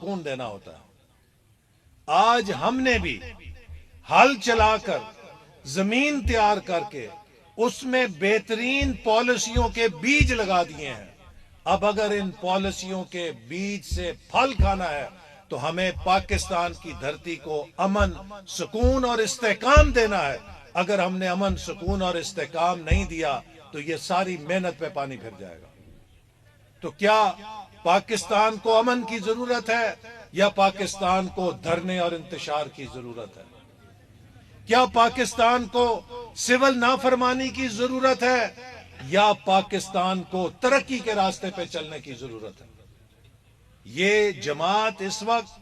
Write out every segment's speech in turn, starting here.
سکون دینا ہوتا ہے۔ آج ہم نے بھی ہل چلا کر زمین تیار کر کے اس میں بہترین پالیسیوں کے بیج لگا دیے ہیں۔ اب اگر ان پالیسیوں کے بیج سے پھل کھانا ہے تو ہمیں پاکستان کی دھرتی کو امن، سکون اور استحکام دینا ہے۔ اگر ہم نے امن، سکون اور استحکام نہیں دیا تو یہ ساری محنت پہ پانی پھر جائے گا۔ تو کیا پاکستان کو امن کی ضرورت ہے یا پاکستان کو دھرنے اور انتشار کی ضرورت ہے؟ کیا پاکستان کو سول نافرمانی کی ضرورت ہے یا پاکستان کو ترقی کے راستے پہ چلنے کی ضرورت ہے؟ یہ جماعت اس وقت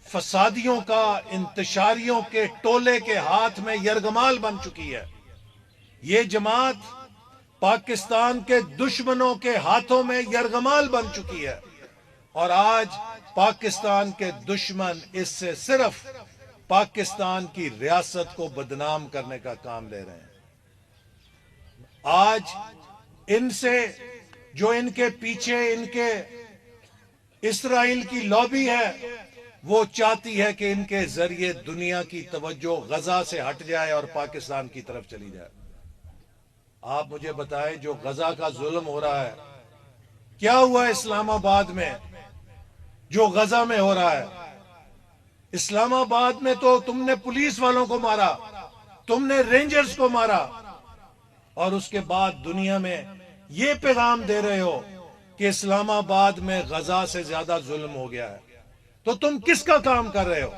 فسادیوں کا، انتشاریوں کے ٹولے کے ہاتھ میں یرغمال بن چکی ہے۔ یہ جماعت پاکستان کے دشمنوں کے ہاتھوں میں یرغمال بن چکی ہے، اور آج پاکستان کے دشمن اس سے صرف پاکستان کی ریاست کو بدنام کرنے کا کام لے رہے ہیں۔ آج ان سے جو ان کے پیچھے ان کے اسرائیل کی لابی ہے، وہ چاہتی ہے کہ ان کے ذریعے دنیا کی توجہ غزہ سے ہٹ جائے اور پاکستان کی طرف چلی جائے۔ آپ مجھے بتائیں، جو غزہ کا ظلم ہو رہا ہے، کیا ہوا اسلام آباد میں جو غزہ میں ہو رہا ہے؟ اسلام آباد میں تو تم نے پولیس والوں کو مارا، تم نے رینجرز کو مارا، اور اس کے بعد دنیا میں یہ پیغام دے رہے ہو کہ اسلام آباد میں غزہ سے زیادہ ظلم ہو گیا ہے۔ تو تم کس کا کام کر رہے ہو؟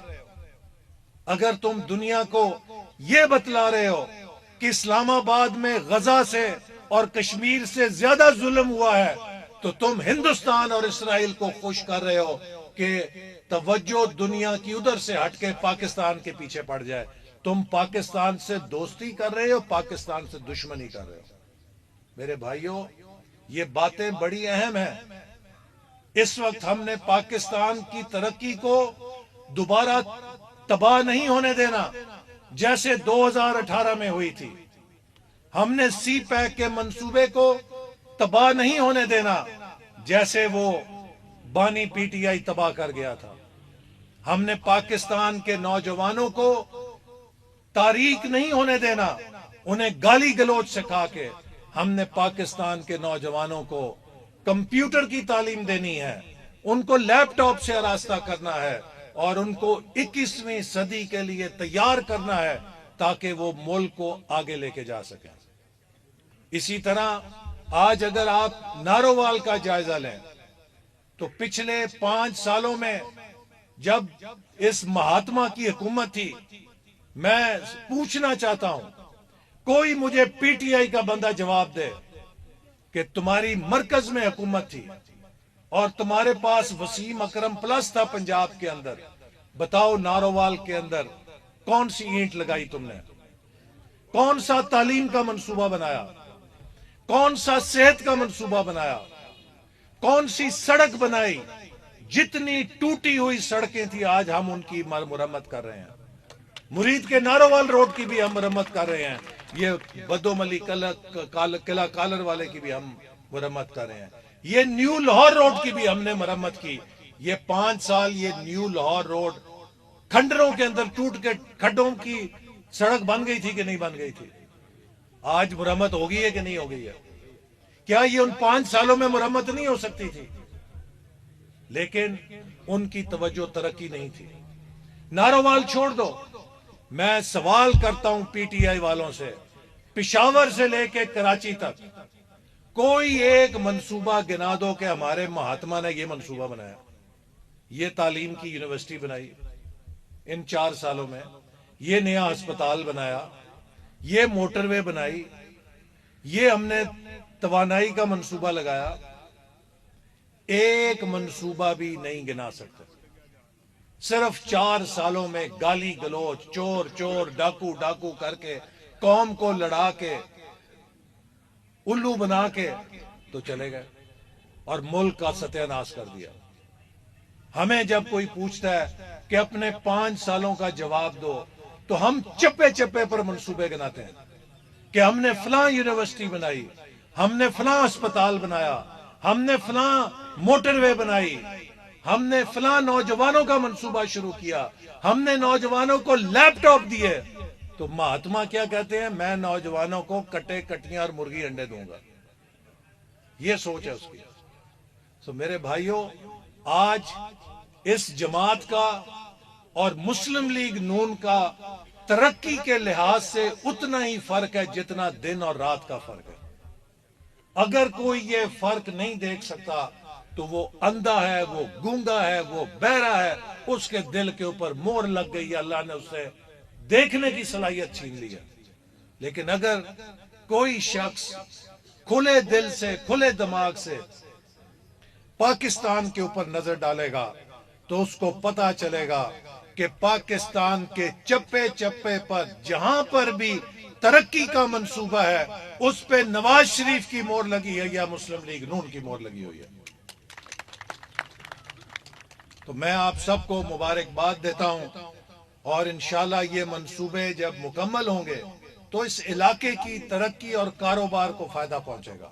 اگر تم دنیا کو یہ بتلا رہے ہو کہ اسلام آباد میں غزہ سے اور کشمیر سے زیادہ ظلم ہوا ہے، تو تم ہندوستان اور اسرائیل کو خوش کر رہے ہو کہ توجہ دنیا کی ادھر سے ہٹ کے پاکستان کے پیچھے پڑ جائے۔ تم پاکستان سے دوستی کر رہے ہو، پاکستان سے دشمنی کر رہے ہو۔ میرے بھائیوں، یہ باتیں بڑی اہم ہیں۔ اس وقت ہم نے پاکستان کی ترقی کو دوبارہ تباہ نہیں ہونے دینا جیسے 2018 میں ہوئی تھی۔ ہم نے سی پیک کے منصوبے کو تباہ نہیں ہونے دینا جیسے وہ بانی پی ٹی آئی تباہ کر گیا تھا۔ ہم نے پاکستان کے نوجوانوں کو تاریک نہیں ہونے دینا، انہیں گالی گلوچ سکھا کے۔ ہم نے پاکستان کے نوجوانوں کو کمپیوٹر کی تعلیم دینی ہے، ان کو لیپ ٹاپ سے آراستہ کرنا ہے، اور ان کو 21ویں صدی کے لیے تیار کرنا ہے تاکہ وہ ملک کو آگے لے کے جا سکیں۔ اسی طرح آج اگر آپ نارووال کا جائزہ لیں تو پچھلے 5 سالوں میں جب اس مہاتما کی حکومت تھی، میں پوچھنا چاہتا ہوں، کوئی مجھے پی ٹی آئی کا بندہ جواب دے کہ تمہاری مرکز میں حکومت تھی اور تمہارے پاس وسیم اکرم پلس تھا پنجاب کے اندر، بتاؤ نارووال کے اندر کون سی اینٹ لگائی تم نے؟ کون سا تعلیم کا منصوبہ بنایا؟ کون سا صحت کا منصوبہ بنایا؟ کون سی سڑک بنائی؟ جتنی ٹوٹی ہوئی سڑکیں تھی آج ہم ان کی مرمت کر رہے ہیں۔ مرید کے نارووال روڈ کی بھی ہم مرمت کر رہے ہیں، یہ بدو ملی قلعہ کالر والے کی بھی ہم مرمت کر رہے ہیں، یہ نیو لاہور روڈ کی بھی ہم نے مرمت کی۔ یہ 5 سال یہ نیو لاہور روڈ کھنڈروں کے اندر ٹوٹ کے کھڈوں کی سڑک بن گئی تھی کہ نہیں بن گئی تھی؟ آج مرمت ہو گئی ہے کہ نہیں ہو گئی ہے؟ کیا یہ ان 5 سالوں میں مرمت نہیں ہو سکتی تھی؟ لیکن ان کی توجہ ترقی نہیں تھی۔ نارووال چھوڑ دو، میں سوال کرتا ہوں پی ٹی آئی والوں سے، پشاور سے لے کے کراچی تک کوئی ایک منصوبہ گنا دو کہ ہمارے مہاتما نے یہ منصوبہ بنایا، یہ تعلیم کی یونیورسٹی بنائی ان 4 سالوں میں، یہ نیا ہسپتال بنایا، یہ موٹر وے بنائی، یہ ہم نے توانائی کا منصوبہ لگایا۔ ایک منصوبہ بھی نہیں گنا سکتے۔ صرف 4 سالوں میں گالی گلوچ، چور چور، ڈاکو ڈاکو کر کے، قوم کو لڑا کے، الو بنا کے تو چلے گئے اور ملک کا ستیہ ناش کر دیا۔ ہمیں جب کوئی پوچھتا ہے کہ اپنے 5 سالوں کا جواب دو تو ہم چپے چپے پر منصوبے گناتے ہیں کہ ہم نے فلاں یونیورسٹی بنائی، ہم نے فلاں اسپتال بنایا، ہم نے فلاں موٹر وے بنائی، ہم نے فلاں نوجوانوں کا منصوبہ شروع کیا، ہم نے نوجوانوں کو لیپ ٹاپ دیے، تو مہاتما کیا کہتے ہیں؟ میں نوجوانوں کو کٹے کٹیاں اور مرغی انڈے دوں گا. یہ سوچ ہے اس کی. تو میرے بھائیوں، آج اس جماعت کا اور مسلم لیگ نون کا ترقی کے لحاظ سے اتنا ہی فرق ہے جتنا دن اور رات کا فرق ہے. اگر کوئی یہ فرق نہیں دیکھ سکتا تو وہ اندھا ہے، وہ گونگا ہے، وہ بہرا ہے، اس کے دل کے اوپر مور لگ گئی ہے، اللہ نے اس سے دیکھنے کی صلاحیت چھین لی ہے. لیکن اگر کوئی شخص کھلے دل سے، کھلے دماغ سے پاکستان کے اوپر نظر ڈالے گا تو اس کو پتا چلے گا کہ پاکستان کے چپے چپے پر جہاں پر بھی ترقی کا منصوبہ ہے اس پہ نواز شریف کی مور لگی ہے یا مسلم لیگ نون کی مور لگی ہوئی ہے. تو میں آپ سب کو مبارکباد دیتا ہوں، اور انشاءاللہ یہ منصوبے جب مکمل ہوں گے تو اس علاقے کی ترقی اور کاروبار کو فائدہ پہنچے گا.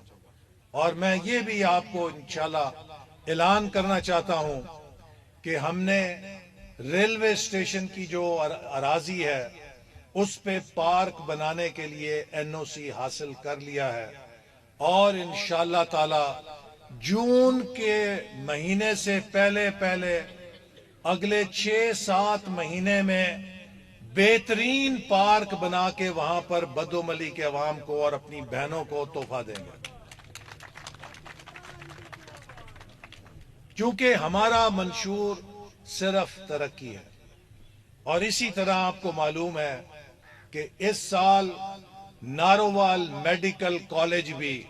اور میں یہ بھی آپ کو انشاءاللہ اعلان کرنا چاہتا ہوں کہ ہم نے ریلوے اسٹیشن کی جو اراضی ہے اس پہ پارک بنانے کے لیے NOC حاصل کر لیا ہے، اور انشاءاللہ تعالی جون کے مہینے سے پہلے اگلے 6-7 مہینے میں بہترین پارک بنا کے وہاں پر بدوملی کے عوام کو اور اپنی بہنوں کو تحفہ دیں گے. کیونکہ ہمارا منشور صرف ترقی ہے. اور اسی طرح آپ کو معلوم ہے کہ اس سال نارووال میڈیکل کالج بھی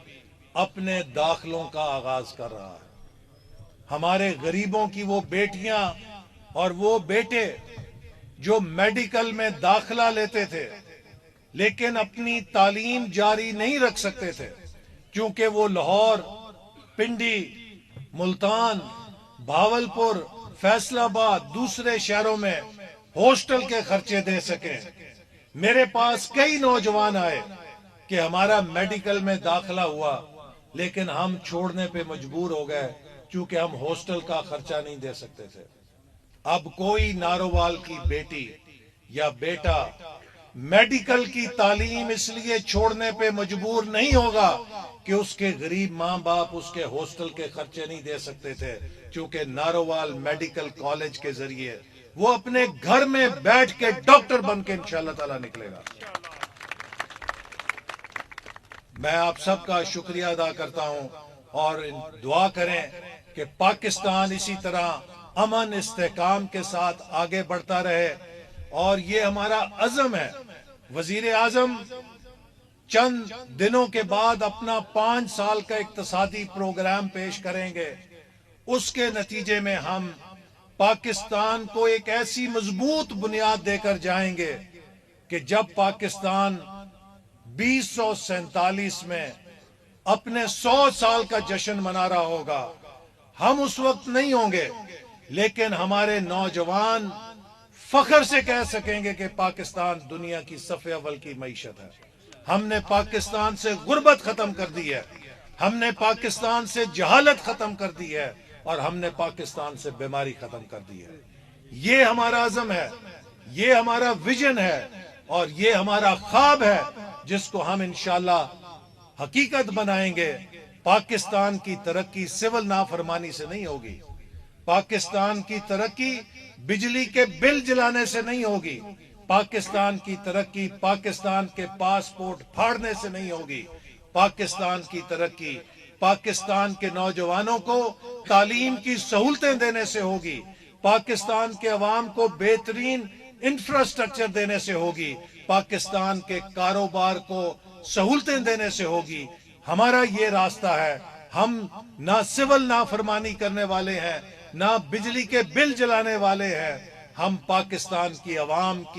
اپنے داخلوں کا آغاز کر رہا ہے. ہمارے غریبوں کی وہ بیٹیاں اور وہ بیٹے جو میڈیکل میں داخلہ لیتے تھے لیکن اپنی تعلیم جاری نہیں رکھ سکتے تھے کیونکہ وہ لاہور، پنڈی، ملتان، بھاولپور، فیصل آباد، دوسرے شہروں میں ہاسٹل کے خرچے دے سکیں. میرے پاس کئی نوجوان آئے کہ ہمارا میڈیکل میں داخلہ ہوا لیکن ہم چھوڑنے پہ مجبور ہو گئے کیونکہ ہم ہاسٹل کا خرچہ نہیں دے سکتے تھے. اب کوئی نارووال کی بیٹی یا بیٹا میڈیکل کی تعلیم اس لیے چھوڑنے پہ مجبور نہیں ہوگا کہ اس کے غریب ماں باپ اس کے ہاسٹل کے خرچے نہیں دے سکتے تھے، کیونکہ نارووال میڈیکل کالج کے ذریعے وہ اپنے گھر میں بیٹھ کے ڈاکٹر بن کے انشاءاللہ تعالی نکلے گا. میں آپ سب کا شکریہ ادا کرتا ہوں اور دعا کریں کہ پاکستان اسی طرح امن استحکام کے ساتھ آگے بڑھتا رہے. اور یہ ہمارا عزم ہے. وزیر اعظم چند دنوں کے بعد اپنا 5 سال کا اقتصادی پروگرام پیش کریں گے. اس کے نتیجے میں ہم پاکستان کو ایک ایسی مضبوط بنیاد دے کر جائیں گے کہ جب پاکستان 2047 میں اپنے 100 سال کا جشن منا رہا ہوگا، ہم اس وقت نہیں ہوں گے لیکن ہمارے نوجوان فخر سے کہہ سکیں گے کہ پاکستان دنیا کی صف اول کی معیشت ہے. ہم نے پاکستان سے غربت ختم کر دی ہے، ہم نے پاکستان سے جہالت ختم کر دی ہے، اور ہم نے پاکستان سے بیماری ختم کر دی ہے. یہ ہمارا عزم ہے، یہ ہمارا ویژن ہے، اور یہ ہمارا خواب ہے جس کو ہم انشاءاللہ حقیقت بنائیں گے. پاکستان کی ترقی سول نافرمانی سے نہیں ہوگی، پاکستان کی ترقی بجلی کے بل جلانے سے نہیں ہوگی، پاکستان کی ترقی پاکستان کے پاسپورٹ پھاڑنے سے نہیں ہوگی، پاکستان کی ترقی پاکستان کے نوجوانوں کو تعلیم کی سہولتیں دینے سے ہوگی، پاکستان کے عوام کو بہترین انفراسٹرکچر دینے سے ہوگی، پاکستان کے کاروبار کو سہولتیں دینے سے ہوگی. ہمارا یہ راستہ ہے. ہم نہ سول نافرمانی کرنے والے ہیں، نہ بجلی کے بل جلانے والے ہیں. ہم پاکستان کی عوام کی